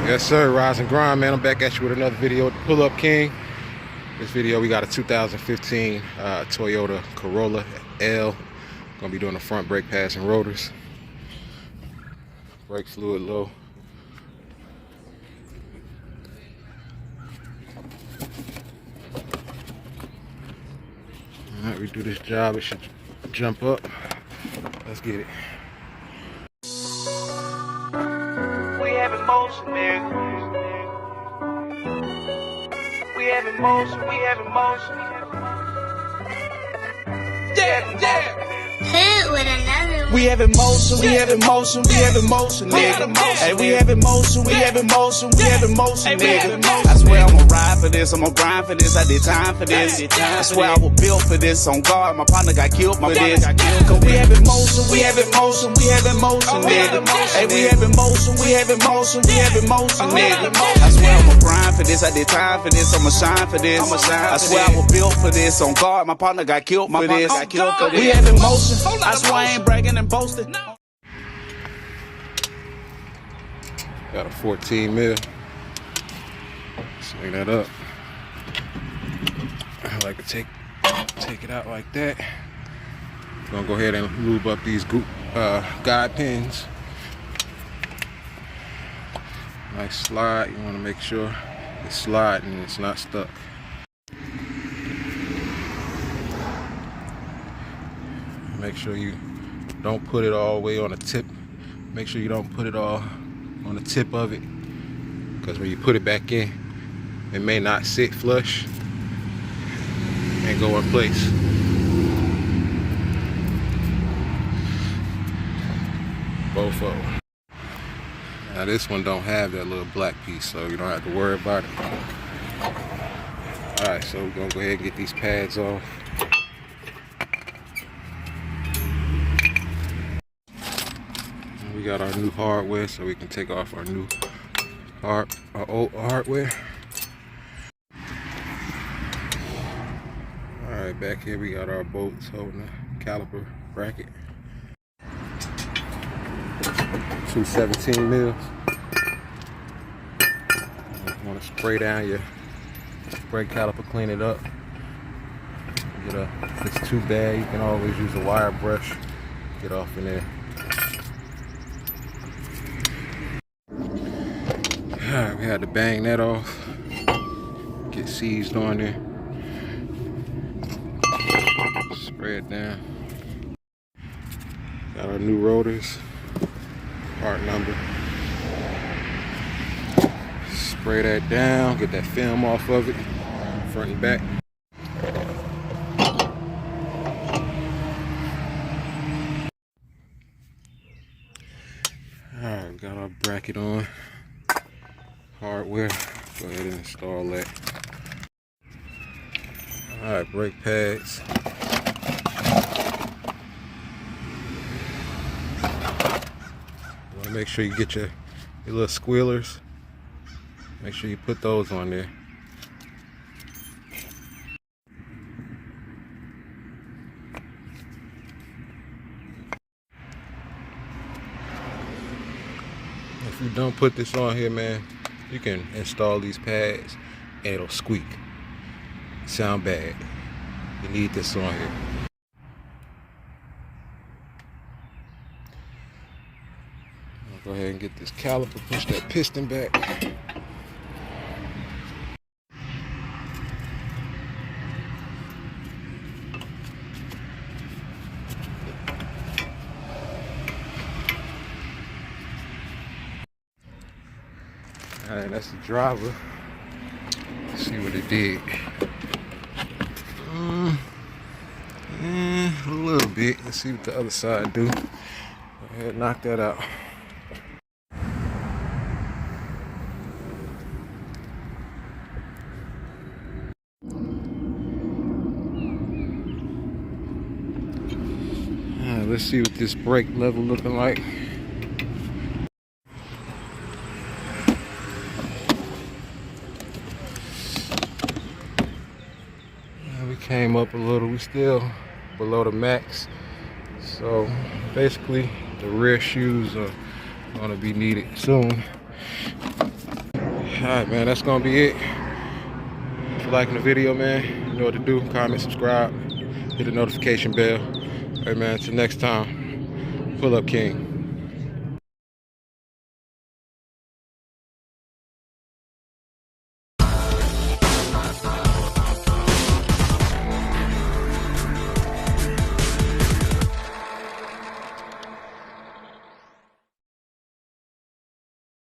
Yes sir, rise and grind, man. I'm back at you with another video with the Pull Up King. This video we got a 2015 Toyota Corolla L. Gonna be doing the front brake pads and rotors. Brake fluid low. Alright, we do this job, it should jump up. Let's get it. We have emotion, nigga. We have emotion, we have emotion. Yeah. Hit with another one. We have emotion, we have emotion, we have emotion, nigga. Hey, we have emotion, we have emotion, we have emotion, nigga. I swear I'ma ride for this, I'ma grind for this, I did time for this. I swear I was built for this, on guard, my partner got killed for this. Cause we have emotion, we have emotion, we have emotion, nigga. Hey, we have emotion, we have emotion, we have emotion, nigga. I swear I'ma grind for this, I did time for this, I'ma shine for this. I swear I was built for this, on guard, my partner got killed for this. We have emotion, I swear I ain't bragging and boasting. Got a 14 mil. Swing that up. I like to take it out like that. Gonna go ahead and lube up these guide pins. Nice slide. You want to make sure it's sliding and it's not stuck. Make sure you don't put it all the way on the tip. Make sure you don't put it all on the tip of it, because when you put it back in, it may not sit flush and go in place. Both of them. Now this one don't have that little black piece, so you don't have to worry about it. Alright, so we're gonna go ahead and get these pads off. We got our new hardware, so we can take off our new our old hardware. Alright, back here we got our bolts holding the caliper bracket. 217 mils. You want to spray down your brake caliper, clean it up. If it's too bad, you can always use a wire brush. Get off in there. Alright, we had to bang that off. Get seized on there. Spray it down. Got our new rotors. Part number. Spray that down. Get that film off of it. Front and back. Alright, got our bracket on. Hardware. Go ahead and install that. Alright, brake pads. You want to make sure you get your little squealers. Make sure you put those on there. If you don't put this on here, man, you can install these pads and it'll squeak. Sound bad. You need this on here. I'll go ahead and get this caliper, push that piston back. Alright, that's the driver. Let's see what it did. A little bit. Let's see what the other side do. Go ahead and knock that out. Alright, let's see what this brake level looking like. Came up a little. We still below the max, so basically the rear shoes are going to be needed soon. Alright, man, that's gonna be it. If you're liking the video, man, you know what to do. Comment, subscribe, hit the notification bell. Hey, man, till next time, pull up king.